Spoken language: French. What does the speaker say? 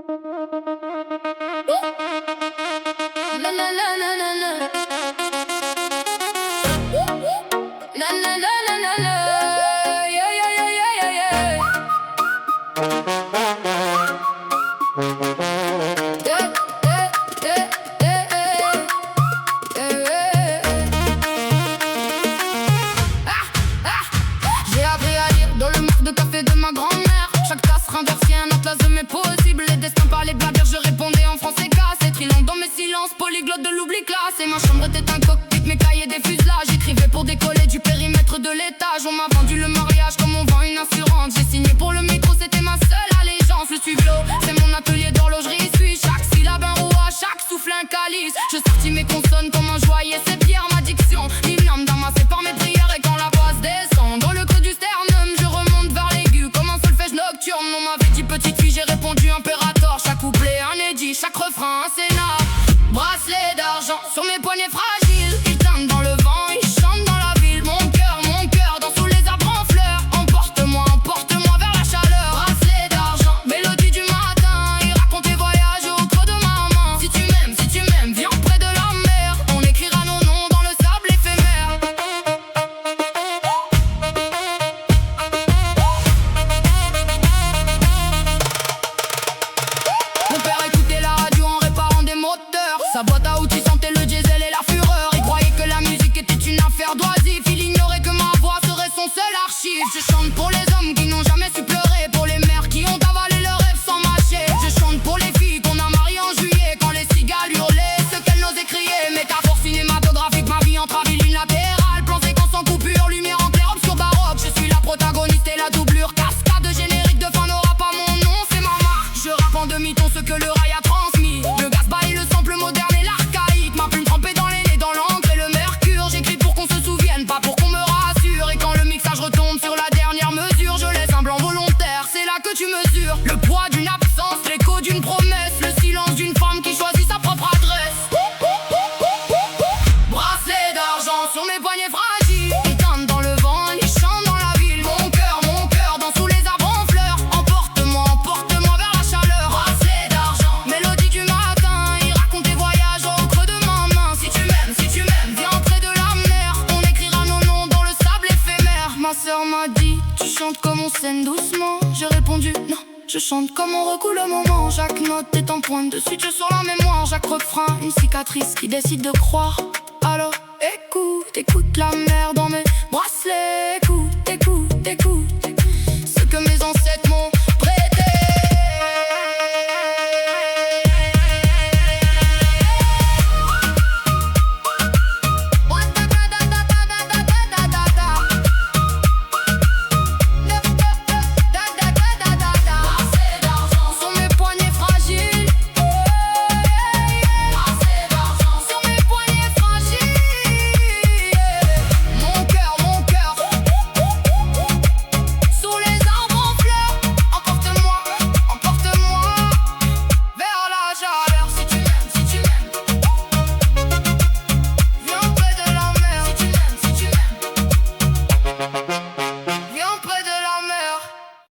La la la la la la. La la la la la la. Yeah yeah yeah yeah yeah yeah. J'ai appris à lire dans le mug de café de ma grand-mère. Chaque tasse renversait un atlas de mes possibles. Les destins parlaient de la bière, je répondais en français cassé. Trilant dans mes silences, polyglotte de l'oubli classé. Ma chambre était un cockpit, mes cahiers des fuselages. J'écrivais pour décoller du périmètre de l'étage. On m'a vendu le mariage comme on vend une assurance. J'ai signé pour le micro, c'était ma seule allégeance. Le suivlo, c'est mon atelier d'horlogerie. Suis chaque syllabe un rouage, chaque souffle un calice. Je sortis mes consonnes comme un joaillier. C'est pierre ma diction, l'hymne d'amassé par mes prières. Et quand la basse descend dans le creux du sternum, je remonte vers l'aigu comme un solfège nocturne. On m'avait dit petite fille, j'ai répondu impérator. Chaque couplet un édit, chaque refrain un scénar. Bracelet d'argent sur mes poignets fragiles. Ils teintent dans le vent, ils chantent dans la ville. Mon cœur dans sous les arbres en fleurs. Emporte-moi vers la chaleur. Bracelet d'argent, mélodie du matin. Ils racontent les voyages au creux de ma main. Si tu m'aimes, viens près de la mer. On écrira nos noms dans le sable éphémère. Mon père écoutait la radio en réparant des moteurs. Sa boîte à outils sentait le diesel et la fureur. Il croyait que la musique était une affaire d'oisif. Il ignorait que ma voix serait son seul archive. Je chante pour les hommes qui n'ont jamais su pleurer, pour les mères qui ont avalé leurs rêves sans mâcher. Je chante pour les filles qu'on a mariées en juillet, quand les cigales hurlaient ce qu'elles n'osaient crier. Métaphore cinématographique, ma vie en traville unilatérale. Plan séquence sans coupure, lumière en clair, obscur baroque. Je suis la protagoniste et la doublure. Cascade générique de fin n'aura pas mon nom, c'est ma marque. Je rappe en demi-ton ce que le rail a transmis. Le gaz baille, le sample moderne et l'archaïque. Ma plume trempée dans les nez, dans l'encre et le mercure. J'écris pour qu'on se souvienne, pas pour qu'on me rassure. Et quand le mixage retombe sur la dernière mesure, je laisse un blanc volontaire, c'est là que tu mesures le poids d'une absence, l'écho d'une promesse, le silence d'une femme qui choisit sa propre adresse. Bracelet d'argent sur mes poignets fragiles. Ils teintent dans le vent, ils chantent dans la ville. Mon cœur dans sous les arbres en fleurs. Emporte-moi vers la chaleur. Bracelet d'argent, mélodie du matin. Ils racontent des voyages au creux de ma main. Si tu m'aimes, viens près de la mer. On écrira nos noms dans le sable éphémère. Ma sœur m'a dit, tu chantes comme on scène doucement. J'ai répondu, non, je chante comme on recoule le moment. Chaque note est en pointe de suite sur la mémoire. Chaque refrain, une cicatrice qui décide de croire. Alors écoute la mer dans mes bracelets. Écoute